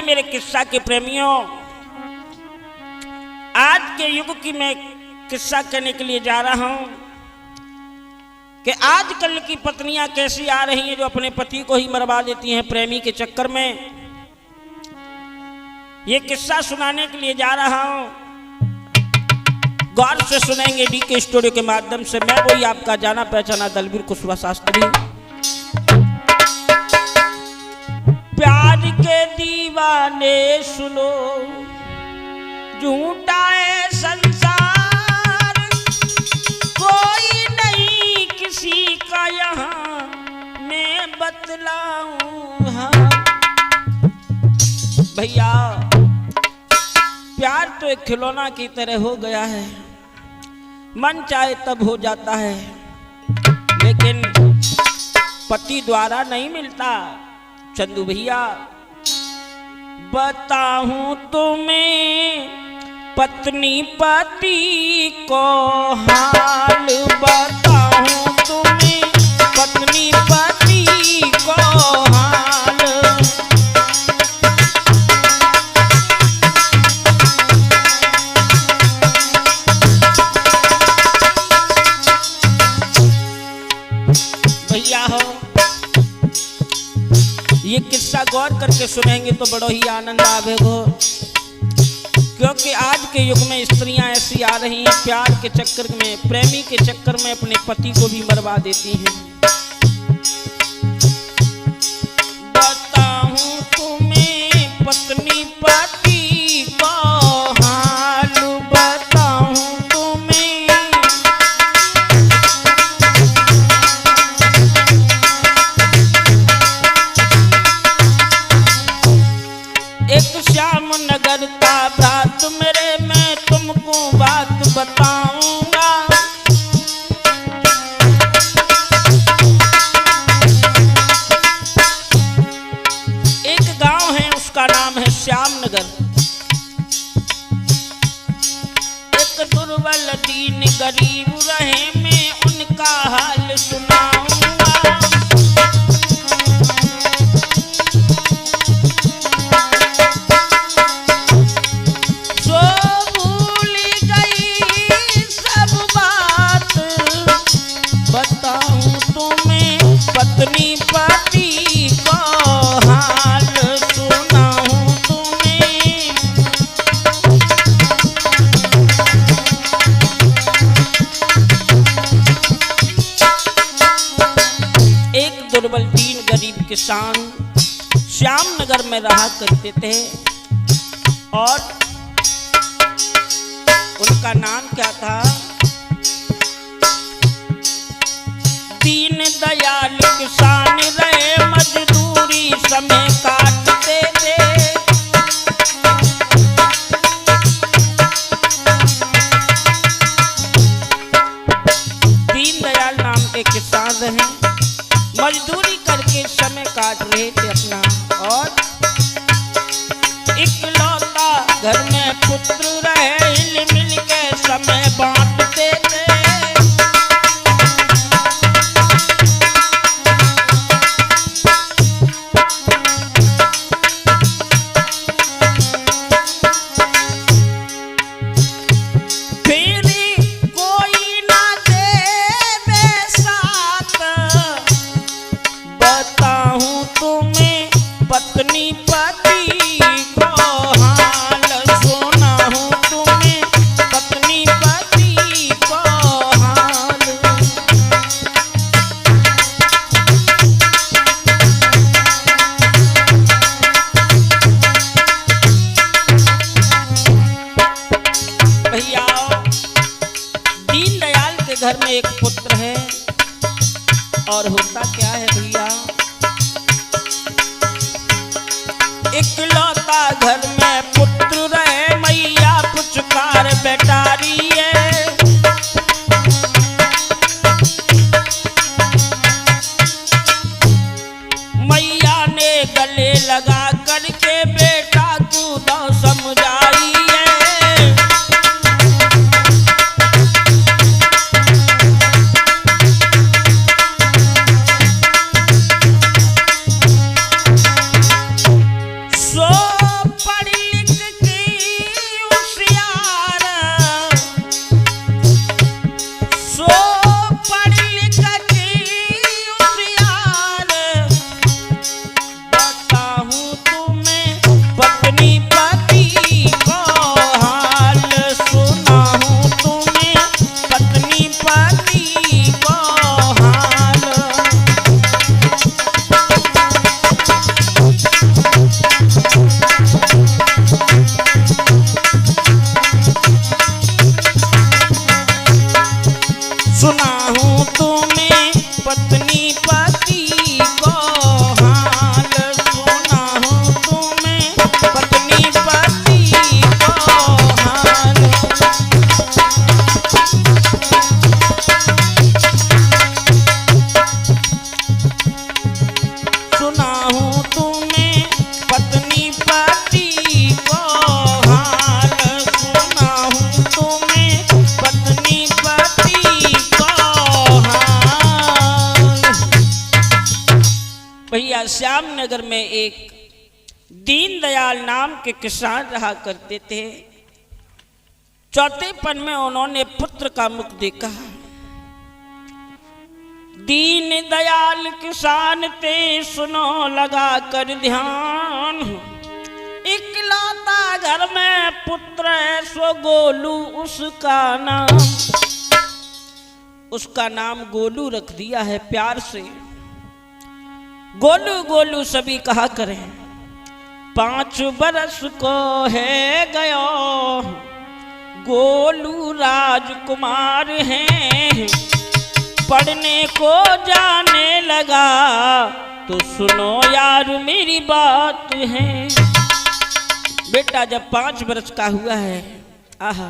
मेरे किस्सा के प्रेमियों, आज के युग की मैं किस्सा कहने के लिए जा रहा हूं कि आजकल की पत्नियां कैसी आ रही हैं जो अपने पति को ही मरवा देती हैं प्रेमी के चक्कर में। ये किस्सा सुनाने के लिए जा रहा हूं, गौर से सुनेंगे डीके स्टूडियो के माध्यम से। मैं वही आपका जाना पहचाना दलवीर कुशवाहा शास्त्री। प्यार के दीवाने सुनो, झूठा है संसार, कोई नहीं किसी का यहाँ मैं बतलाऊं। हाँ भैया, प्यार तो एक खिलौना की तरह हो गया है, मन चाहे तब हो जाता है, लेकिन पति द्वारा नहीं मिलता। चंदू भैया, बताऊं तुम्हें पत्नी पति को हाल, बताऊं तुम्हें पत्नी पति को हाल। भैया हो, ये किस्सा गौर करके सुनेंगे तो बड़ा ही आनंद आवेगा, क्योंकि आज के युग में स्त्रियां ऐसी आ रही हैं, प्यार के चक्कर में, प्रेमी के चक्कर में अपने पति को भी मरवा देती हैं। बताऊं तुम्हें पत्नी पति को हाल, बताऊं तुम्हें। एक श्याम नगर का बात मेरे, मैं तुमको बात बताऊंगा। एक गांव है, उसका नाम है श्याम नगर। एक दुर्बल दीन गरीब रहे, मैं उनका हाल सुनाऊंगा। पत्नी पति को हाल सुनाऊं तुम्हें। एक दुर्बल दीन गरीब किसान श्याम नगर में रहा करते थे, और उनका नाम क्या था? दीन दयाल किसान रहे, मजदूरी समय काटते थे। दीन दयाल नाम के किसान रहे, मजदूरी करके समय काट रहे थे अपना, और इकलौता घर में पुत्र रहे, हिल मिल के समय बांटते थे। पत्नी पति को हाल सुनाऊं तुम्हें, पत्नी पति को हाल। भैया, दीनदयाल के घर में एक पुत्र है, और होता क्या है भैया, इकलौता घर में पुत्र रहे, मैया पुचकार बेटारी है। मैया ने गले लगा करके बेटा को दो समझाई है। सो सुनाऊं तुम्हें पत्नी पति को हाल, सुनाऊं तुम्हें पत्नी पति को हाल। भैया श्यामनगर में एक दीनदयाल नाम के किसान रहा करते थे। चौथेपन में उन्होंने पुत्र का मुख देखा। दीन दयाल किसान थे, सुनो लगा कर ध्यान, इकलौता घर में पुत्र है सो गोलू उसका नाम। उसका नाम गोलू रख दिया है प्यार से। गोलू गोलू सभी कहा करें। 5 बरस को है गयो, गोलू राजकुमार हैं, पढ़ने को जाने लगा, तो सुनो यार मेरी बात है। बेटा जब 5 बरस का हुआ है, आहा,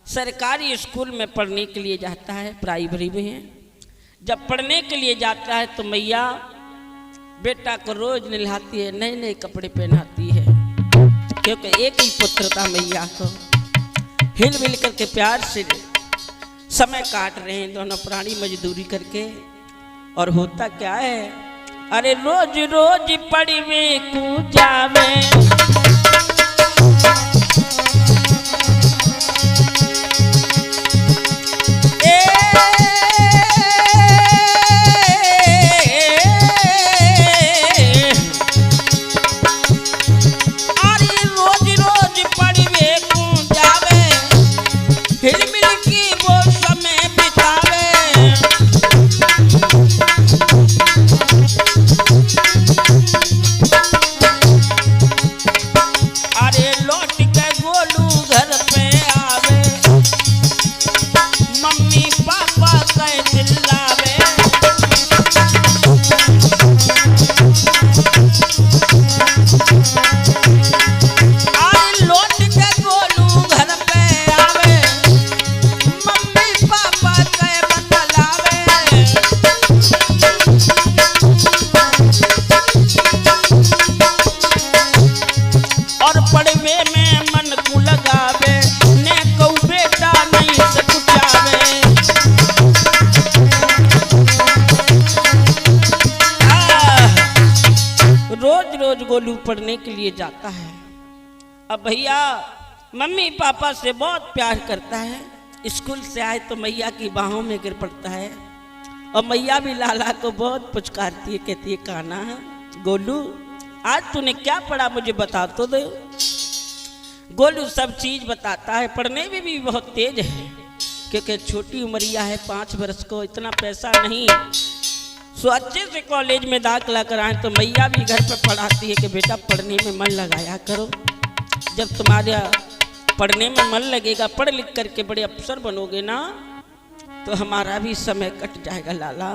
सरकारी स्कूल में पढ़ने के लिए जाता है, प्राइमरी में जब पढ़ने के लिए जाता है तो मैया बेटा को रोज नहलाती है, नए नए कपड़े पहनाती है, क्योंकि एक ही पुत्र था। मैया को हिल मिल करके प्यार से समय काट रहे हैं दोनों प्राणी मजदूरी करके। और होता क्या है, अरे रोज रोज पढ़वे को जावे, गोलू पढ़ने के लिए जाता है। अब भैया मम्मी पापा से बहुत प्यार करता है, स्कूल से आए तो मैया की बाहों में गिर पड़ता है, और मैया भी लाला को बहुत पुचकारती है, कहती है कान्हा गोलू आज तूने क्या पढ़ा मुझे बता तो दे। गोलू सब चीज बताता है, पढ़ने में भी बहुत तेज है, क्योंकि छोटी उमरिया है 5 बरस को, इतना पैसा नहीं, सो अच्छे से कॉलेज में दाखिला कराएं। तो मैया भी घर पर पढ़ाती है कि बेटा पढ़ने में मन लगाया करो, जब तुम्हारा पढ़ने में मन लगेगा, पढ़ लिख करके बड़े अफसर बनोगे ना, तो हमारा भी समय कट जाएगा लाला।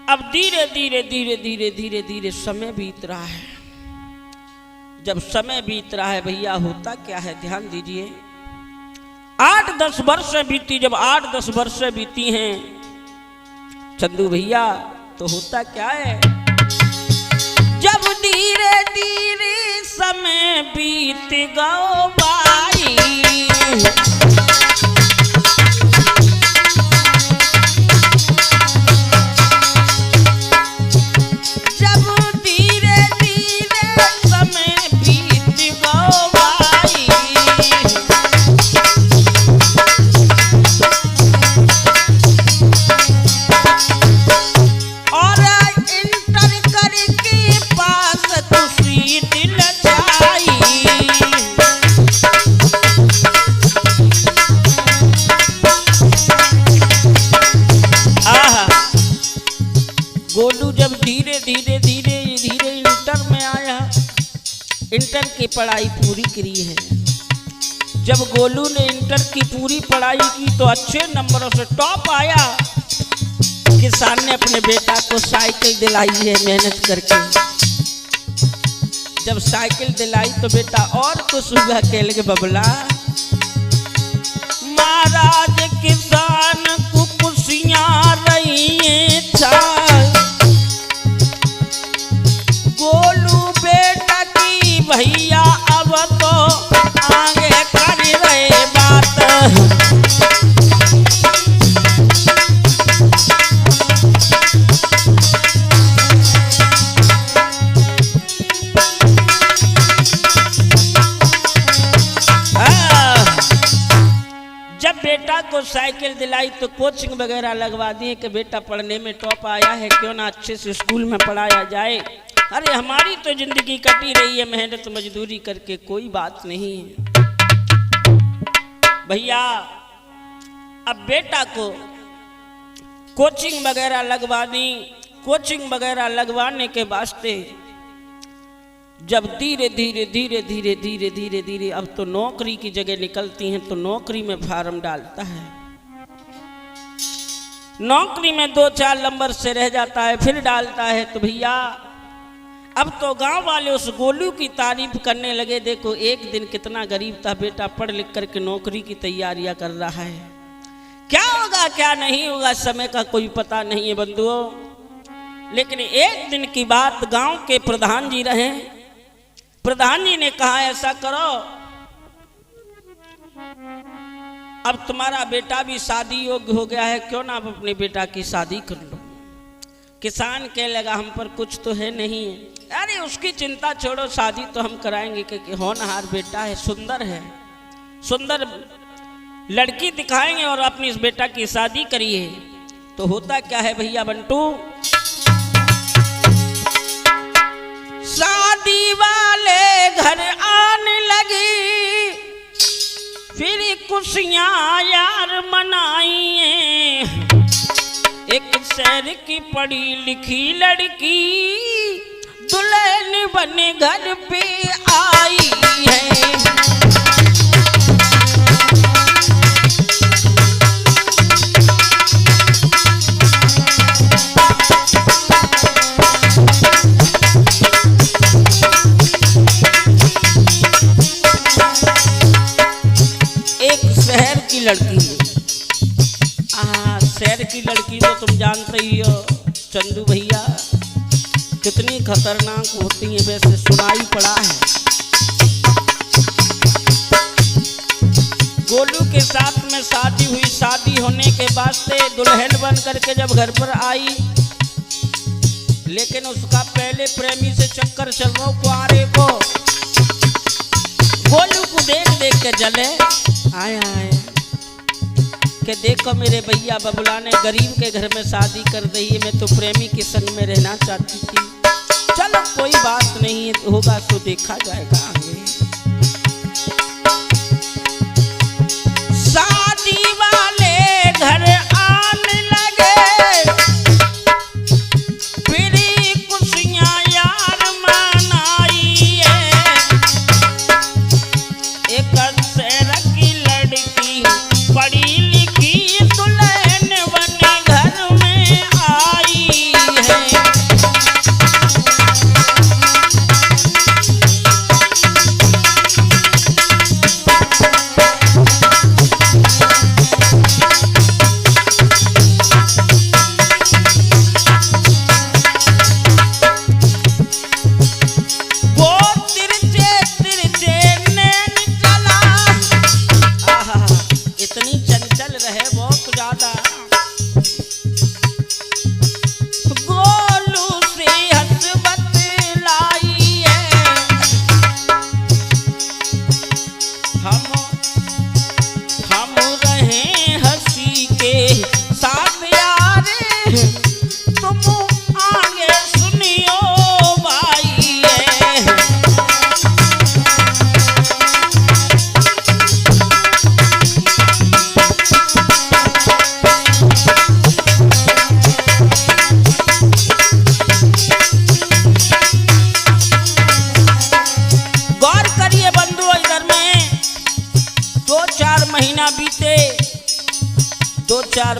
अब धीरे धीरे धीरे धीरे धीरे धीरे समय बीत रहा है। जब समय बीत रहा है भैया होता क्या है, ध्यान दीजिए। 8-10 वर्ष बीती, जब 8-10 वर्ष बीती हैं चंदू भैया, तो होता क्या है, जब धीरे धीरे समय बीत गयो भाई, जब धीरे धीरे समय बीत गयो भाई, गोलू जब धीरे धीरे धीरे धीरे इंटर में आया, इंटर की पढ़ाई पूरी करी है। जब गोलू ने इंटर की पूरी पढ़ाई की तो अच्छे नंबरों से टॉप आया। किसान ने अपने बेटा को साइकिल दिलाई है मेहनत करके। जब साइकिल दिलाई तो बेटा और खुश हुआ, कह लगे बबला महाराज किसान को खुशियां रही छाल, साइकिल दिलाई तो कोचिंग वगैरह लगवा दिए कि बेटा पढ़ने में टॉप आया है, क्यों ना अच्छे से स्कूल में पढ़ाया जाए। अरे हमारी तो जिंदगी कटी रही है मेहनत मजदूरी करके, कोई बात नहीं है भैया। अब बेटा को कोचिंग वगैरह लगवा दी। कोचिंग वगैरह लगवाने के वास्ते जब धीरे धीरे धीरे धीरे धीरे धीरे धीरे अब तो नौकरी की जगह निकलती हैं तो नौकरी में फार्म डालता है। नौकरी में 2-4 नंबर से रह जाता है, फिर डालता है तो भैया अब तो गांव वाले उस गोलू की तारीफ करने लगे, देखो एक दिन कितना गरीब था बेटा, पढ़ लिख करके नौकरी की तैयारियां कर रहा है। क्या होगा क्या नहीं होगा समय का कोई पता नहीं है बंधुओं। लेकिन एक दिन की बात, गांव के प्रधान जी रहे। प्रधान जी ने कहा ऐसा करो, अब तुम्हारा बेटा भी शादी योग्य हो गया है, क्यों ना आप अपने बेटा की शादी कर लो। किसान कह लगा हम पर कुछ तो है नहीं है। अरे उसकी चिंता छोड़ो, शादी तो हम कराएंगे क्योंकि होनहार बेटा है, सुंदर है, सुंदर लड़की दिखाएंगे और अपनी इस बेटा की शादी करिए। तो होता क्या है भैया बंटू, शादी वाले घर आने लगी, फिर खुशियां यार मनाइए। एक शहर की पढ़ी लिखी लड़की दुल्हन बने घर पे आई है। लड़की शहर की लड़की तो तुम जानते ही हो चंदू भैया कितनी खतरनाक होती है, वैसे सुनाई पड़ा है। गोलू के साथ में शादी हुई, शादी होने के बाद से दुल्हन बन करके जब घर पर आई, लेकिन उसका पहले प्रेमी से चक्कर चल रहा हो कुआरे को। गोलू को देख देख के जले आया कि देखो मेरे भैया बबुला ने गरीब के घर में शादी कर दी है, मैं तो प्रेमी के संग में रहना चाहती थी। चलो कोई बात नहीं है, होगा तो देखा जाएगा आगे। शादी वाले घर आने लगे, फिर खुशियां यार मनाई है। एक शहर की लड़की पढ़ी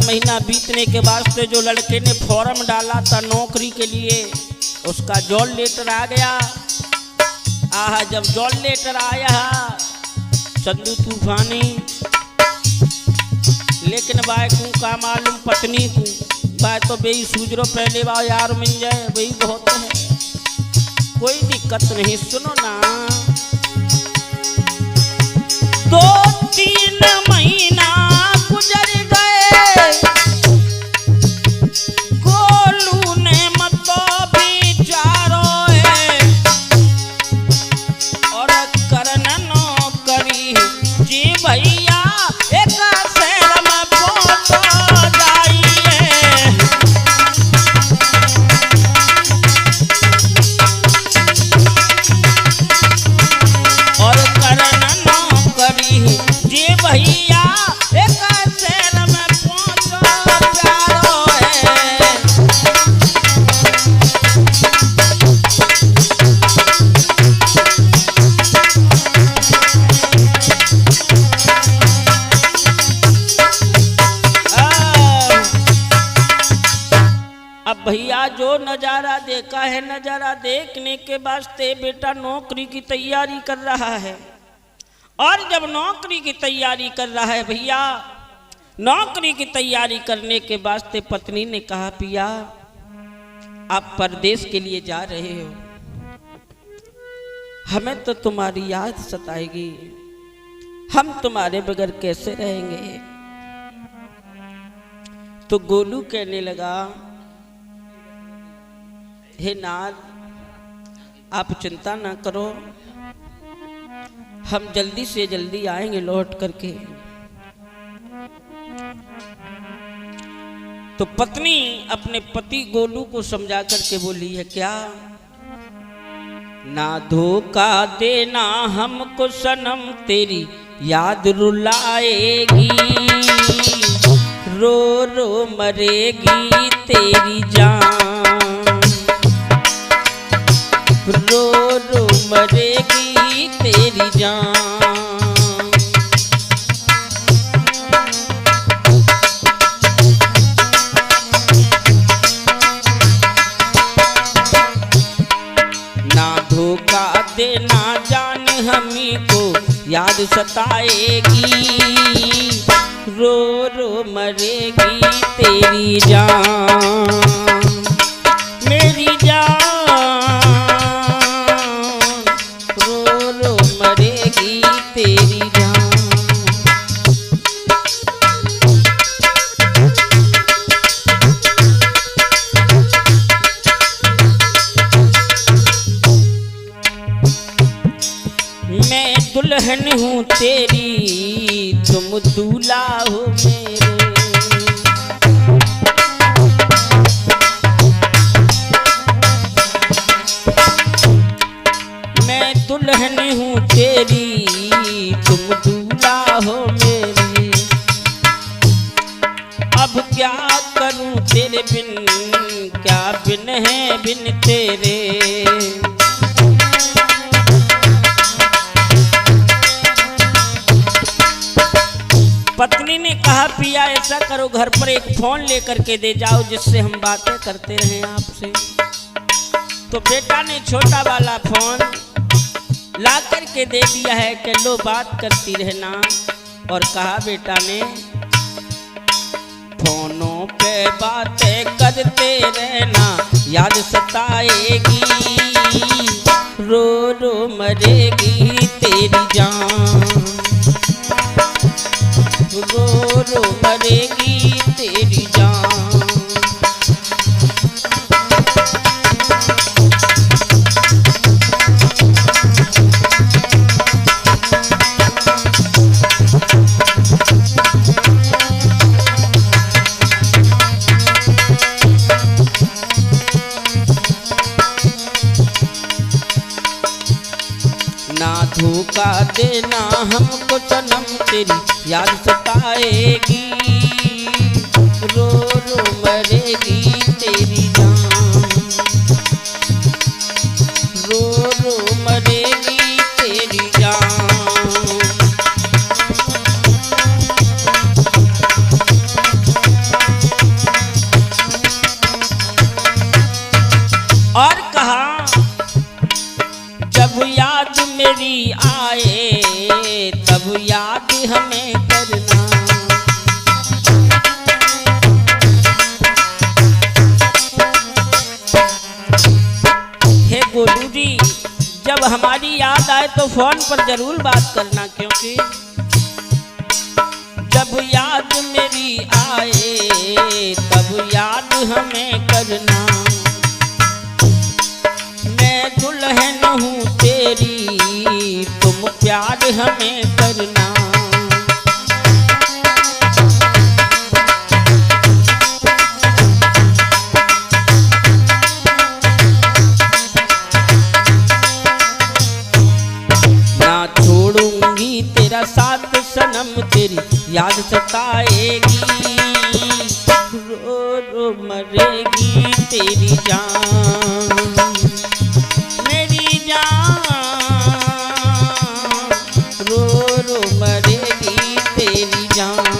महीना बीतने के बाद से जो लड़के ने फॉर्म डाला था नौकरी के लिए, उसका जॉब लेटर आ गया। जब जॉब लेटर आया चंदू तूफानी, लेकिन बाय को का मालूम पत्नी को बाय तो बेई सूझरो पहले बार यार मिल जाए वही बहुत है, कोई दिक्कत नहीं। सुनो ना, 2-3 महीना गुजर गए, गोलू ने मतो बिचारो है और करन नौकरी जी भैया एक शहर में नजारा देखा है, नजारा देखने के वास्ते बेटा नौकरी की तैयारी कर रहा है। और जब नौकरी की तैयारी कर रहा है भैया, नौकरी की तैयारी करने के वास्ते पत्नी ने कहा पिया आप परदेश के लिए जा रहे हो, हमें तो तुम्हारी याद सताएगी, हम तुम्हारे बगैर कैसे रहेंगे। तो गोलू कहने लगा हे नाथ आप चिंता ना करो, हम जल्दी से जल्दी आएंगे लौट करके। तो पत्नी अपने पति गोलू को समझा करके बोली है क्या, ना धोखा देना हमको सनम तेरी याद रुलाएगी, रो रो मरेगी तेरी जान, रो रो मरेगी तेरी जान। ना धोखा देना जान हमी को याद सताएगी, रो रो मरेगी तेरी जान, मेरी जान, रो रो मरेगी तेरी जान। मैं दुल्हन हूँ तेरी तुम दूल्हा हो मेरे, मैं दुल्हन हूँ तेरी तुम दूल्हा हो मेरे, अब क्या करूँ तेरे बिन, क्या बिन है बिन तेरे। पत्नी ने कहा पिया ऐसा करो घर पर एक फोन लेकर के दे जाओ जिससे हम बातें करते रहें आपसे। तो बेटा ने छोटा वाला फोन ला करके दे दिया है कि लो बात करती रहना। और कहा बेटा ने फोनों पे बातें करते रहना याद सताएगी, रो रो मरेगी तेरी जान, रो रो मरेगी तेरी जान। ना धोखा देना हमको सनम तेरी याद सताएगी, रो रो मरेगी तेरी जान, रो रो मरेगी तेरी जान। और कहा जब याद मेरी आए तब याद हमें करना, हे गोलू जी जब हमारी याद आए तो फोन पर जरूर बात करना, क्योंकि जब याद मेरी आए तब याद हमें करना। मैं दुल्हन हूँ तेरी तुम प्यार हमें करना, ना छोड़ूंगी तेरा साथ सनम तेरी याद सताएगी, रो रो मरेगी तेरी जान, मेरी जान, रो रो मरेगी तेरी जान।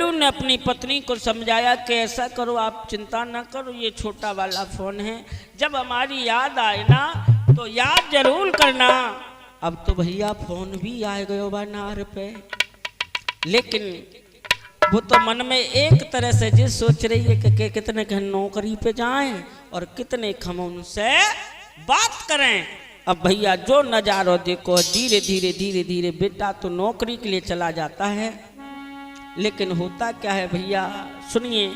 गोलू ने अपनी पत्नी को समझाया कि ऐसा करो, आप चिंता ना करो, ये छोटा वाला फोन है, जब हमारी याद आए ना तो याद जरूर करना। अब तो भैया फोन भी आ गयो बा नार पे, लेकिन वो तो मन में एक तरह से जिस सोच रही है कि कितने घन नौकरी पे जाएं और कितने हम उनसे बात करें। अब भैया जो नजारो देखो, धीरे धीरे धीरे धीरे बेटा तो नौकरी के लिए चला जाता है, लेकिन होता क्या है भैया सुनिए।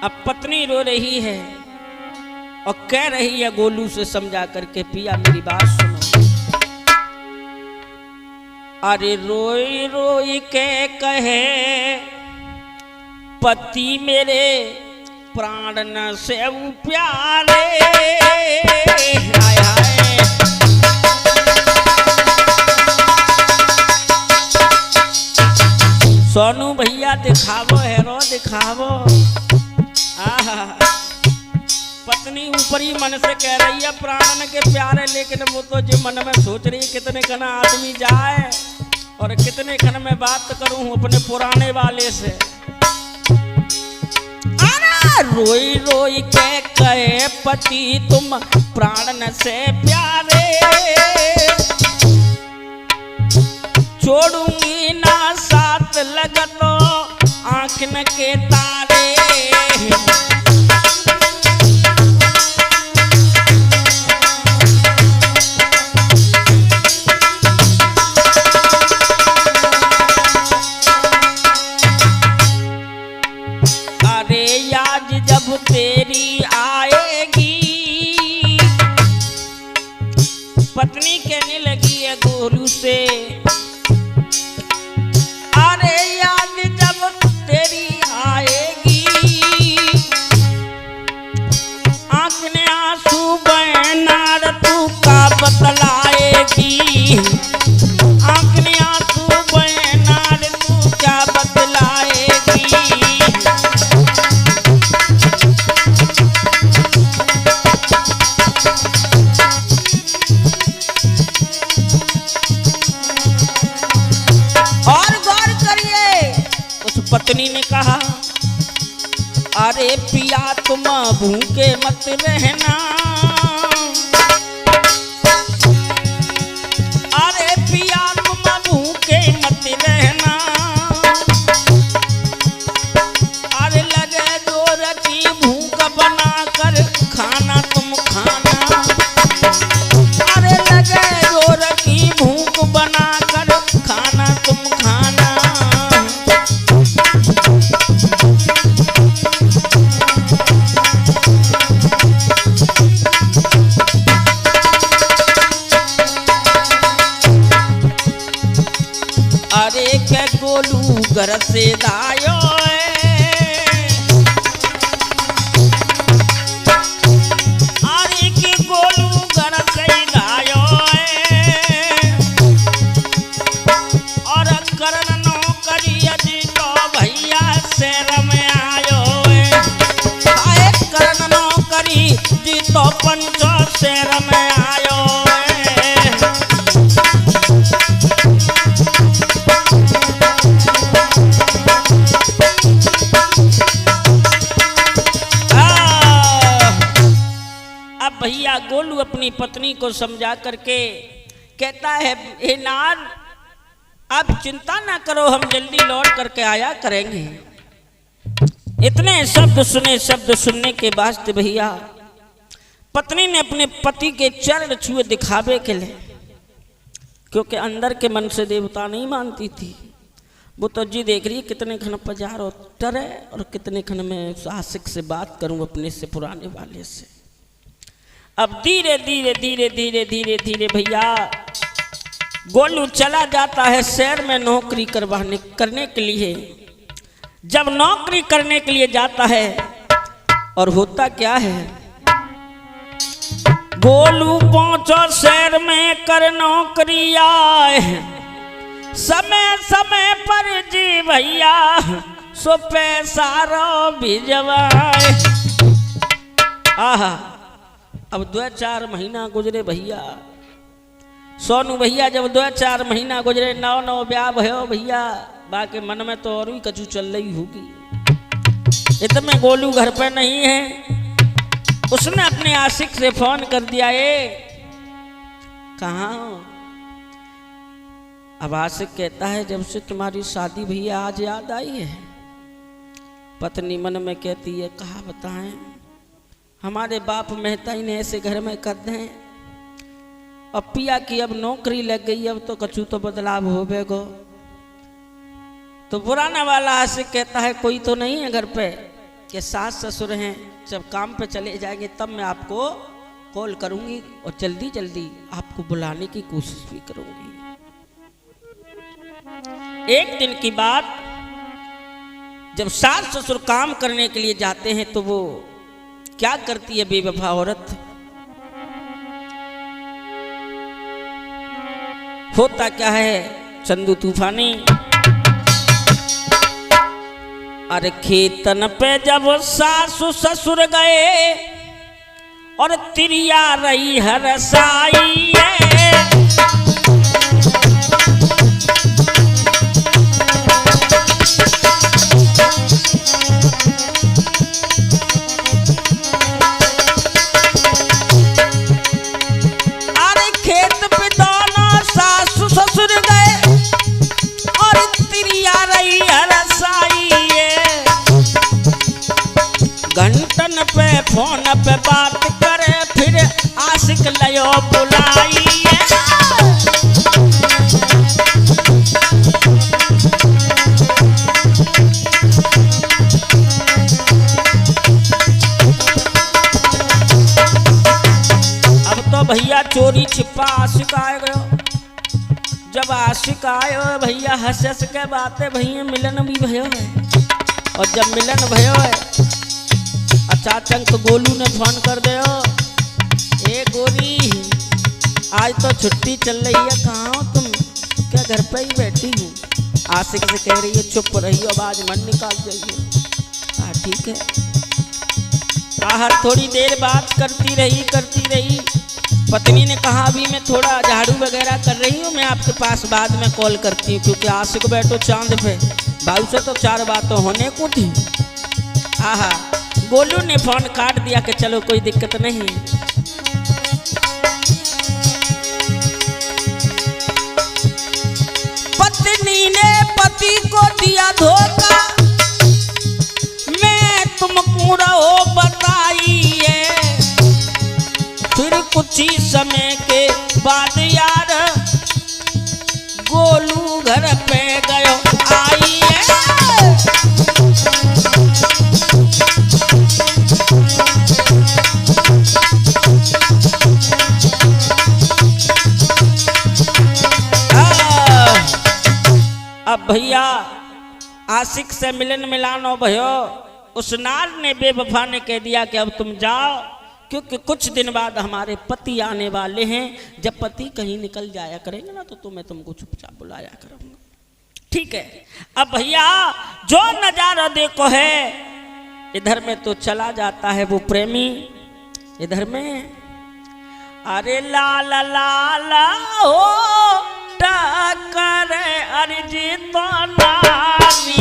अब पत्नी रो रही है और कह रही है गोलू से समझा करके, पिया मेरी बात सुनो। अरे रोई रोई के कहे पति मेरे प्राण न से प्यारे, हाय हाय सोनू भैया दिखावो, हेरो दिखावो। आहा, पत्नी ऊपरी मन से कह रही है प्राण के प्यारे, लेकिन वो तो जो मन में सोच रही है कितने खना आदमी जाए और कितने खन में बात करूं अपने पुराने वाले से। रोई रोई के कहे पति तुम प्राण से प्यारे, छोड़ूंगी ना साथ लगतो आँखन के तारे। अरे याद जब तेरी आएगी, पत्नी कहने लगी है गोलू से, अरे याद जब तेरी आएगी, आँख ने आंसू बहनार तू का बतलाएगी, आँख ने आंसू बहनार तू क्या बतलाएगी। पत्नी ने कहा अरे पिया तुम भूखे मत रहना, अरे पिया तुम भूखे मत रहना, अरे लगे जोर की भूख बना कर खाना तुम खाना, अरे लगे जोर की भूख बना कर खाना तुम खाना। अरे के गोलू घर से दायो, अरे के गोलू घर से दायो, और करन नौकरी जी तो भैया शहर में आयो, आए करन नौकरी जी तो पंचो शहर में आयो। भैया गोलू अपनी पत्नी को समझा करके कहता है हे नार आप चिंता ना करो, हम जल्दी लौट करके आया करेंगे। इतने शब्द सुनने के बाद भैया पत्नी ने अपने पति के चरण छुए दिखावे के लिए, क्योंकि अंदर के मन से देवता नहीं मानती थी, वो तो जी देख रही कितने खन पजार और टरे और कितने खन में आशिक से बात करूं अपने से पुराने वाले से। अब धीरे धीरे धीरे धीरे धीरे धीरे भैया गोलू चला जाता है शहर में नौकरी करने के लिए। जब नौकरी करने के लिए जाता है और होता क्या है, गोलू पहुंचो शहर में कर नौकरी आए, समय समय पर जी भैया सो पैसा रो भिजवाए। आहा, अब 2-4 महीना गुजरे भैया, सोनू भैया जब 2-4 महीना गुजरे, नौ ब्याह भयो भैया, बाकी मन में तो और भी कचू चल रही होगी। इतने गोलू घर पे नहीं है, उसने अपने आशिक से फोन कर दिया, ए कहाँ हो? अब आशिक कहता है जब से तुम्हारी शादी भैया आज याद आई है। पत्नी मन में कहती है कहा बताएं, हमारे बाप मेहता ही ने ऐसे घर में कर दें। अब पिया की अब नौकरी लग गई, अब तो कछु तो बदलाव हो बेगो। तो पुराना वाला आशिक कहता है कोई तो नहीं है घर पे, कि सास ससुर हैं, जब काम पे चले जाएंगे तब मैं आपको कॉल करूंगी और जल्दी जल्दी आपको बुलाने की कोशिश भी करूंगी। एक दिन की बात, जब सास ससुर काम करने के लिए जाते हैं तो वो क्या करती है बेवफा औरत, होता क्या है चंदू तूफानी। अरे खेतन पे जब सासु ससुर गए और तिरिया रही हरसाई है, अरे खेत पे दोनों सासु ससुर गए और तिरिया रही हरसाई है। घंटन पे फोन पे बात करे, फिर आशिक लयो बुलाई है। अब तो भैया चोरी छिपा आशिक आए गयो। जब आशिक आयो भैया हंस हंस के बातें भैया मिलन भी भयो है। और जब मिलन भयो है अचानक गोलू ने फोन कर दे, ए गोरी आज तो छुट्टी चल रही है, कहाँ हो तुम? क्या घर पे ही बैठी हूँ। आशिक से कह रही है चुप रहियो, अब आज मन निकाल जाइए। ठीक है। आहर थोड़ी देर बात करती रही। पत्नी ने कहा अभी मैं थोड़ा झाड़ू वगैरह कर रही हूँ, मैं आपके पास बाद में कॉल करती हूँ, क्योंकि आशिक बैठो चांद पे, भाई से तो 4 बातें होने को थी। आहा, गोलू ने फोन काट दिया कि चलो कोई दिक्कत नहीं। पत्नी ने पति को दिया धोखा, मैं तुमको रहो बताइए। फिर कुछ ही समय के बाद यार गोलू घर पे गयो आई है। अब भैया आशिक से मिलन मिलानो भयो, उस नार ने बेवफा ने कह दिया कि अब तुम जाओ, क्योंकि कुछ दिन बाद हमारे पति आने वाले हैं। जब पति कहीं निकल जाया करेंगे ना तो मैं तुमको चुपचाप बुलाया करूंगा। ठीक है। अब भैया जो नजारा देखो है, इधर में तो चला जाता है वो प्रेमी, इधर में अरे लाल लाल हो टकर अर्जी तो नामी।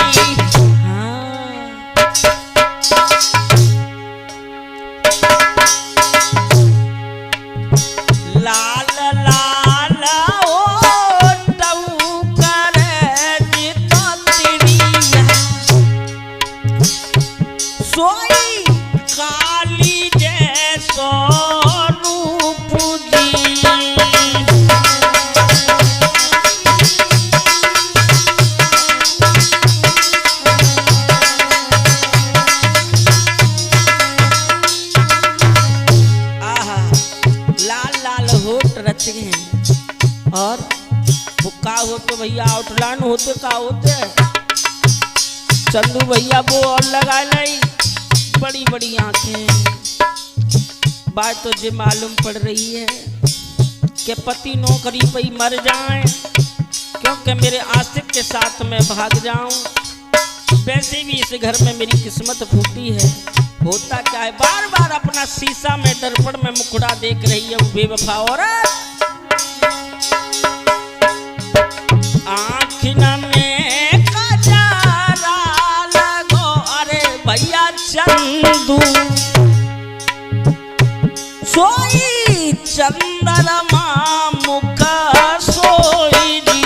लाल लाल ओ टकर अर्जी तो तिरिया सोई काली जैसो रूप जी। और वो का हो तो भैया आउटलाइन होते का होते चंदू भैया वो और लगा नहीं, बड़ी बड़ी आंखें। बात तो ये मालूम पड़ रही है कि पति नौकरी पे ही मर जाए, क्योंकि मेरे आशिक के साथ मैं भाग जाऊं। वैसे भी इस घर में मेरी किस्मत फूटी है। होता क्या है, बार बार अपना शीशा में दर्पण में मुखड़ा देख रही है वो बेवफा औरत। आँखिन में अंतरमा मुख सोई जी।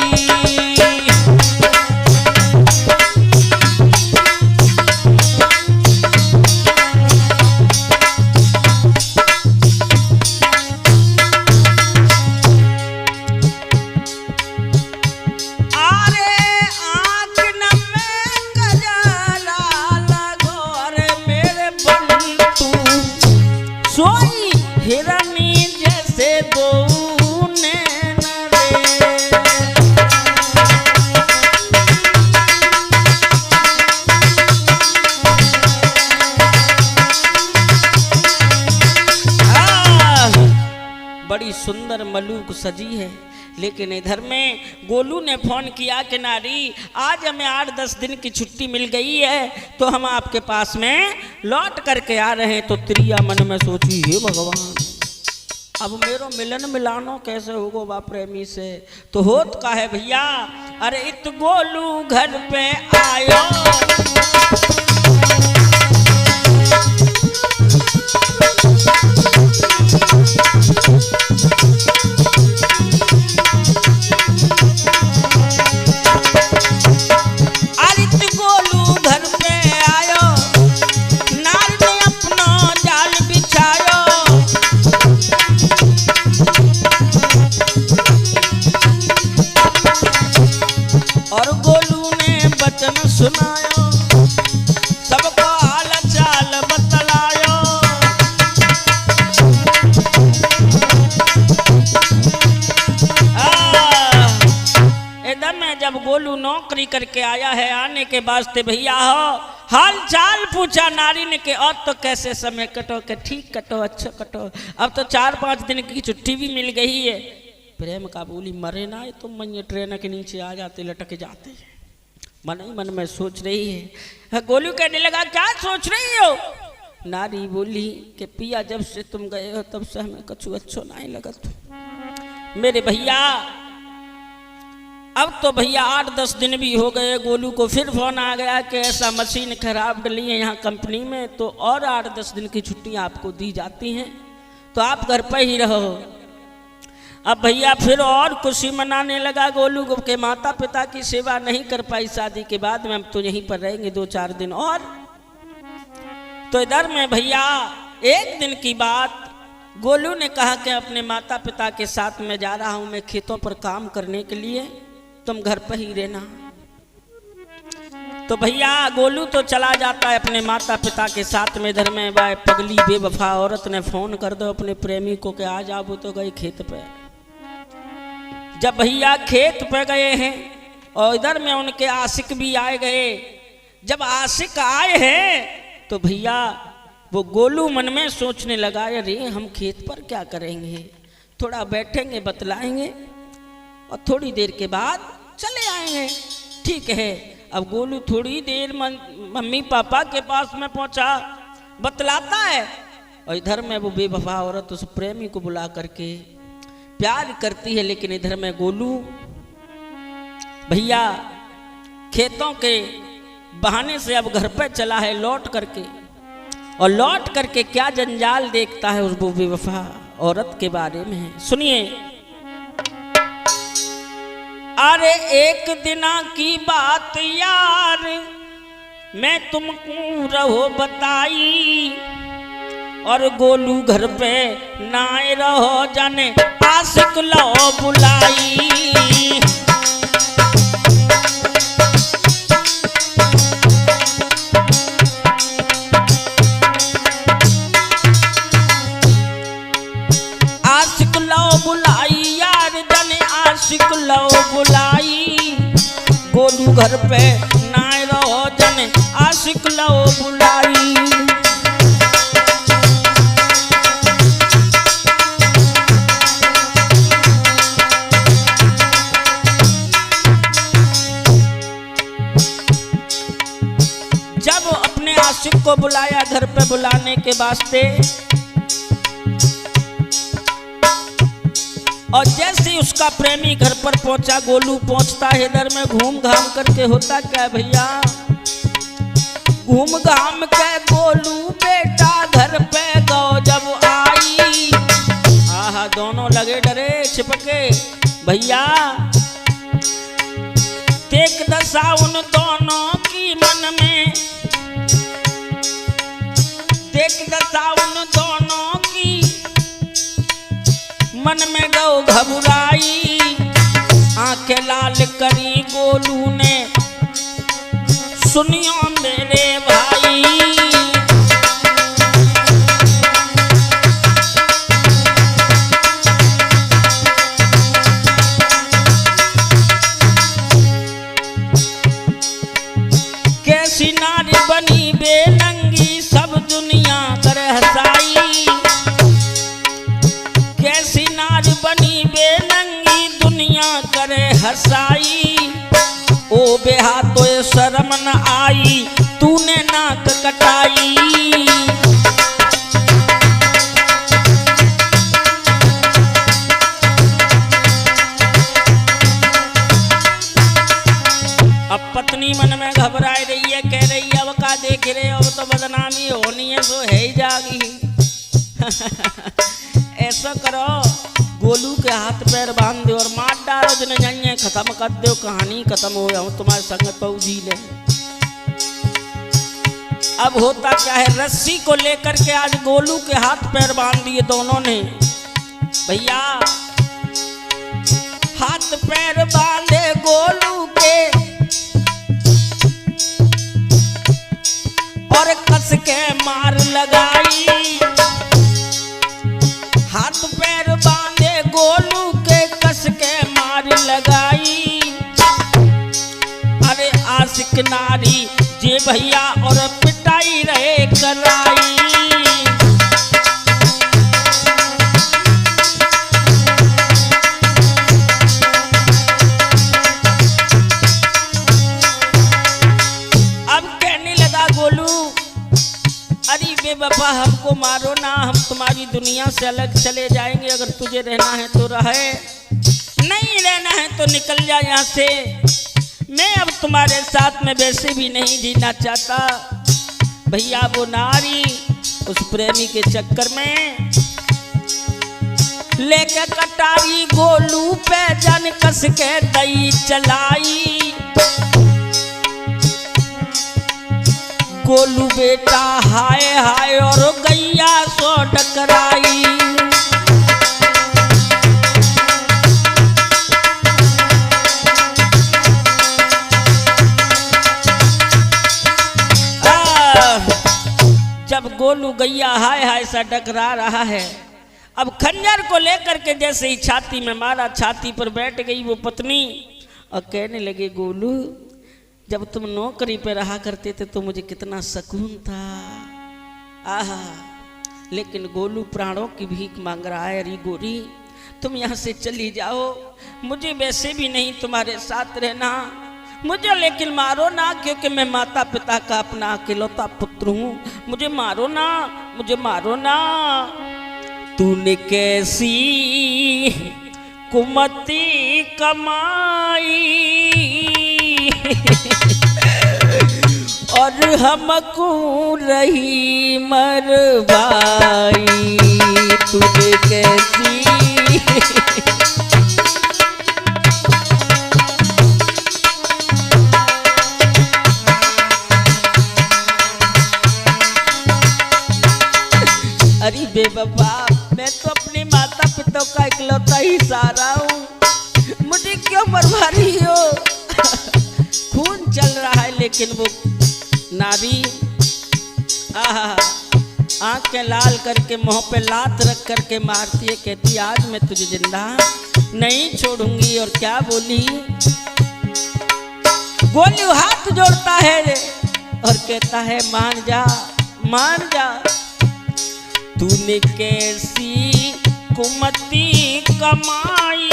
सोई हिरनी जैसे दो नैन रे। बड़ी सुंदर मलूक सजी है, लेकिन इधर में गोलू ने फोन किया कि नारी आज हमें 8-10 दिन की छुट्टी मिल गई है तो हम आपके पास में लौट करके आ रहे हैं। तो त्रिया मन में सोची हे भगवान, अब मेरो मिलन मिलानो कैसे होगो बा प्रेमी से। तो होत का है भैया, अरे इत गोलू घर पे आयो, सुनायो सबको हाल चाल बतलायो। एकदम में जब गोलू नौकरी करके आया है, आने के वास्ते भैया हो हाल चाल पूछा नारी ने कि और तो कैसे समय कटो, के ठीक कटो, अच्छा कटो, अब तो 4-5 दिन की छुट्टी भी मिल गई है। प्रेम का बोली मरे ना तो मैं ट्रेन के नीचे आ जाते, लटक जाते। मन ही मन में सोच रही है। गोलू कहने लगा क्या सोच रही हो? नारी बोली कि पिया जब से तुम गए हो तब से हमें कछु अच्छो नहीं लगत मेरे भैया। अब तो भैया 8-10 दिन भी हो गए, गोलू को फिर फोन आ गया कि ऐसा मशीन खराब डली है यहाँ कंपनी में, तो और 8-10 दिन की छुट्टी आपको दी जाती हैं, तो आप घर पर ही रहो। अब भैया फिर और खुशी मनाने लगा गोलू के माता पिता की सेवा नहीं कर पाई शादी के बाद में, हम तो यहीं पर रहेंगे 2-4 दिन और। तो इधर में भैया एक दिन की बात, गोलू ने कहा कि अपने माता पिता के साथ में जा रहा हूं मैं खेतों पर काम करने के लिए, तुम घर पर ही रहना। तो भैया गोलू तो चला जाता है अपने माता पिता के साथ में। इधर में भाई पगली बेवफा औरत ने फोन कर दो अपने प्रेमी को कि आ जाओ, तो गई खेत पे। जब भैया खेत पे गए हैं और इधर में उनके आशिक भी आए गए, जब आशिक आए हैं तो भैया वो गोलू मन में सोचने लगा अरे हम खेत पर क्या करेंगे, थोड़ा बैठेंगे बतलाएंगे और थोड़ी देर के बाद चले आएंगे। ठीक है, अब गोलू थोड़ी देर मम्मी पापा के पास में पहुंचा, बतलाता है और इधर में वो बेवफा औरत उस प्रेमी को बुला करके प्यार करती है। लेकिन इधर में गोलू भैया खेतों के बहाने से अब घर पर चला है लौट करके, और लौट करके क्या जंजाल देखता है उस बेवफा औरत के बारे में सुनिए। अरे एक दिना की बात यार मैं तुमको रहो बताई, और गोलू घर पे नाए रहो जाने आशिक लो बुलाई। आशिक लो बुलाई यार जाने आशिक लो बुलाई, गोलू घर पे नाए रहो जाने आशिक लो बुलाई। आशिक को बुलाया घर पे बुलाने के वास्ते, और जैसे ही उसका प्रेमी घर पर पहुंचा, गोलू पहुंचता है इधर में घूम घाम करके। होता क्या भैया, घूम घाम के गोलू बेटा घर पे गौ जब आई, आहा दोनों लगे छिपके भैया देख दशा उन दोनों की मन में, देख दशा उन दोनों की मन में गौ घबराई। आंखें लाल करी गोलू ने सुनियो मेरे भाई। कैसी नारी बनी बेनंगी सब दुनिया करे हसाई। कैसी नारी बनी बेनंगी दुनिया करे हसाई। ओ बेहा तो शर्म न आई तूने नाक कटाई। अब पत्नी मन में घबराई रही है, कह रही है अब का देख रहे अब तो बदनामी होनी है तो है ही जागी। ऐसा करो गोलू के हाथ पैर बांध दो और मार डालो जिन्हें जाइए खत्म कर दो, कहानी खत्म हो गया तुम्हारे संग पहुंची ले। अब होता क्या है, रस्सी को लेकर के आज गोलू के हाथ पैर बांध दिए दोनों ने। भैया हाथ पैर बांधे गोलू के और कस के मार लगाई। हाथ पैर बांधे गोलू के कस के मार लगाई। अरे आशिक नारी जे भैया और पिटाई रहे कराई। अब कहने लगा गोलू अरे बेवफा हमको मारो ना, हम तुम्हारी दुनिया से अलग चले जाएंगे। अगर तुझे रहना है तो रहे, नहीं रहना है तो निकल जा यहाँ से। मैं अब तुम्हारे साथ में वैसे भी नहीं जीना चाहता। भैया वो नारी उस प्रेमी के चक्कर में लेके कटारी गोलू पे जन कस के दई चलाई। गोलू बेटा हाय हाय और गैया सो टकराई। जब गोलू गैया हाय हाय सा टकरा रहा है, अब खंजर को लेकर के जैसे ही छाती में मारा, छाती पर बैठ गई वो पत्नी और कहने लगे गोलू जब तुम नौकरी पे रहा करते थे तो मुझे कितना सुकून था। आहा लेकिन गोलू प्राणों की भीख मांग रहा है। अरे गोरी तुम यहाँ से चली जाओ, मुझे वैसे भी नहीं तुम्हारे साथ रहना। मुझे लेकिन मारो ना, क्योंकि मैं माता पिता का अपना अकेलौता पुत्र हूँ। मुझे मारो ना, मुझे मारो ना। तूने कैसी कुमती कमाई और हमको रही मरवाई। तुझे कैसी अरे बेवफा मैं तो अपने माता पिता का इकलौता ही सहारा हूँ, मुझे क्यों मरवा रही हो। खून चल रहा है लेकिन वो नारी आंखें लाल करके मुंह पे लात रख करके मारती है, कहती आज मैं तुझे जिंदा नहीं छोड़ूंगी। और क्या बोली, गोलू हाथ जोड़ता है और कहता है मान जा मान जा। तूने कैसी कुमती कमाई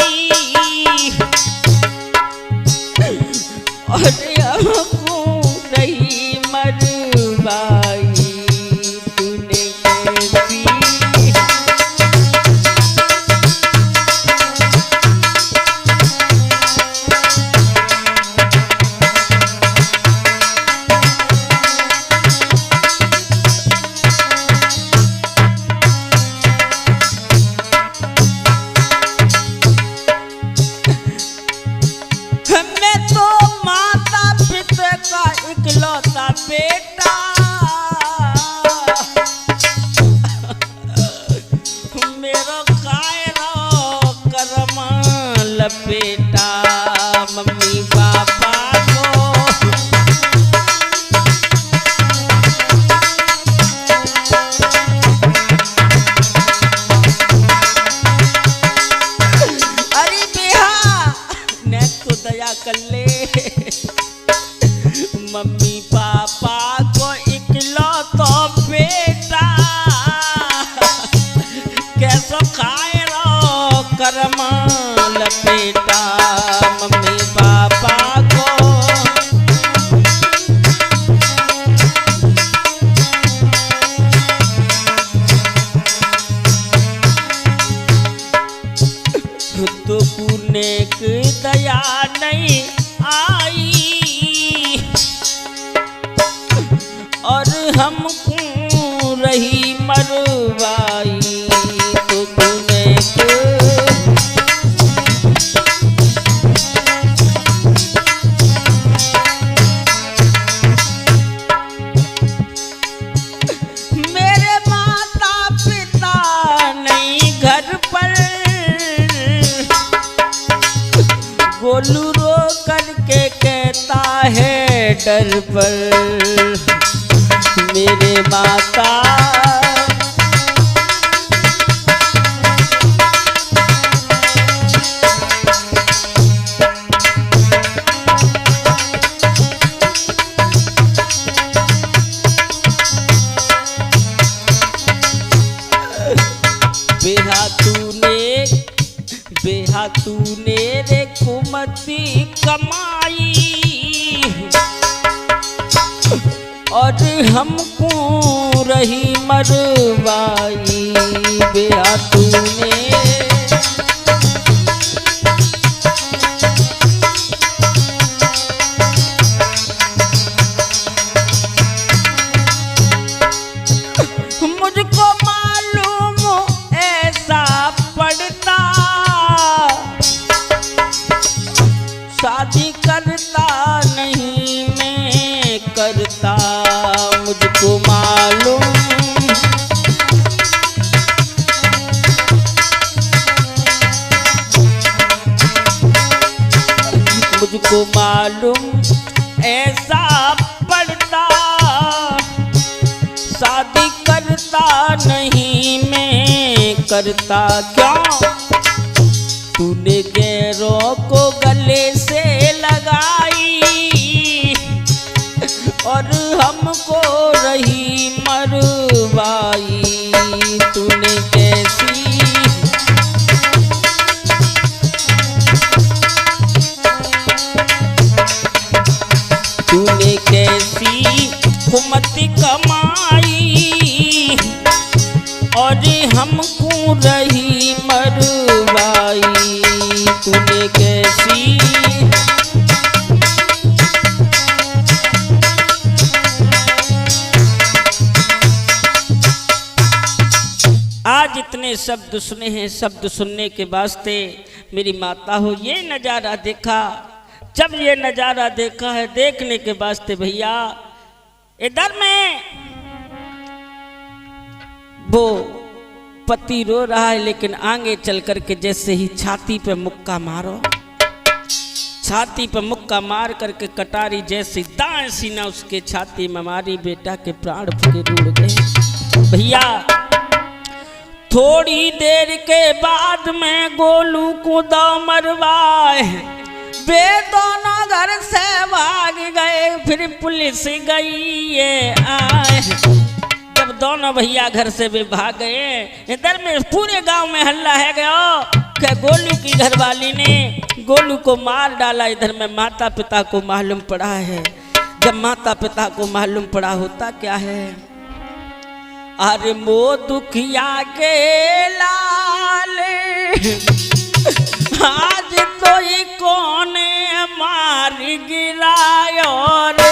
और हमको नहीं मरवाई। तूने कैसी लपेटा, मेरो कायरो करम लपेटा मम्मी पापा को। अरे बेहा ने तो दया कर ले, मम्मी पापा को इकलौता बेटा कैसो खाए रो करम लपेटा मम्मी पापा को। तो पुण्य की दया नहीं आई और हमको रही मरवाई, तो तूने मेरे माता पिता नहीं घर पर, गोलू रो करके कहता है डर पर मेरे माता। बेहा तूने रे कुमती कमाई और हमको रही मरवाई, बेहा तूने मुझको मालूम ऐसा पड़ता, शादी करता नहीं मैं करता, मुझको मालूम मुझको मालूम ऐसा पड़ता, शादी करता नहीं मैं करता। क्यों तूने गैरों को गले से लगाई और हमको रही मरवाई, तूने कैसी तूने कैसी हुमती कमाई और हमको रही मरवाई, तूने कैसी आज इतने शब्द सुने हैं। शब्द सुनने के वास्ते मेरी माता हो ये नज़ारा देखा। जब ये नज़ारा देखा है देखने के वास्ते भैया इधर में वो पति रो रहा है, लेकिन आगे चल करके जैसे ही छाती पे मुक्का मारो, छाती पे मुक्का मार करके कटारी जैसी दाएं सीना उसके छाती में मारी, बेटा के प्राण फूके रुड़ गए। भैया थोड़ी देर के बाद में गोलू को दो मरवाए, वे दोनों घर से भाग गए, फिर पुलिस गई ये आए। जब दोनों भैया घर से भी भाग गए, इधर में पूरे गांव में हल्ला है गया कि गोलू की घरवाली ने गोलू को मार डाला। इधर में माता पिता को मालूम पड़ा है। जब माता पिता को मालूम पड़ा होता क्या है, अरे मो दुखिया के लाल आज तो ही कौन मार गिरायो रे।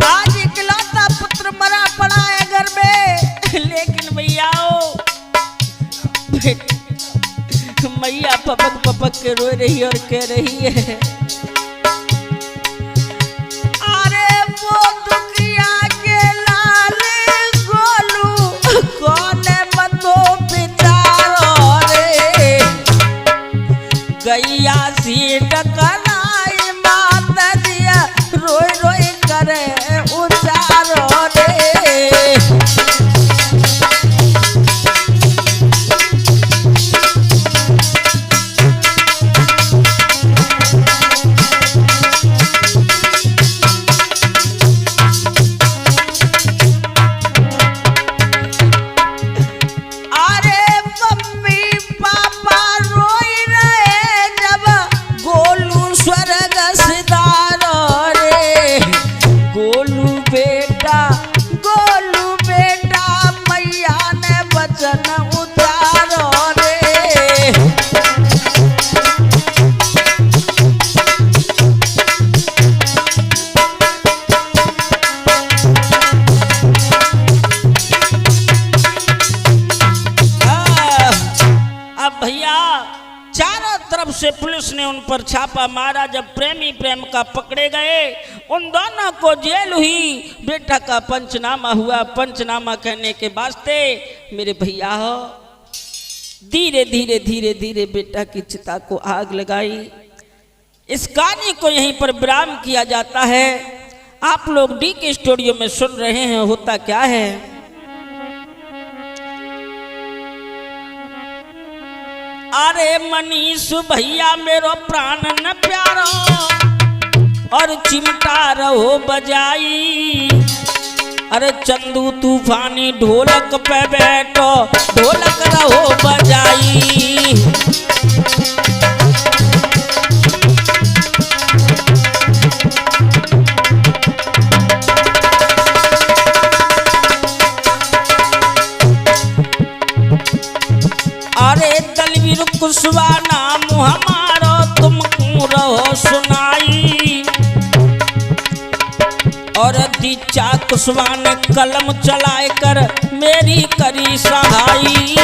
आज इकलौता पुत्र मरा पड़ा है घर में, लेकिन भैया मैया पपक पपक के रो रही है और कह रही है, अरे वो दुखिया के लाले गोलू कौन मतो बेचारो रे, गैया सी डकराई मात दिया रोई रोई करे उचारो रे। से पुलिस ने उन पर छापा मारा। जब प्रेमी प्रेम का पकड़े गए, उन दोनों को जेल हुई। बेटा का पंचनामा हुआ। पंचनामा कहने के वास्ते मेरे भैया हो धीरे धीरे धीरे धीरे बेटा की चिता को आग लगाई। इस कहानी को यहीं पर विराम किया जाता है। आप लोग डी के स्टूडियो में सुन रहे हैं। होता क्या है, अरे मनीष भैया मेरो प्राण न प्यारो और चिमटा रहो बजाई। अरे चंदू तूफानी ढोलक पे बैठो, ढोलक रहो बजाई। अरे दलवीर कुशवा नाम हमारो तुमको रहो सुनाई। और दीक्षा कुशवा ने कलम चलाए कर मेरी करी सहाई।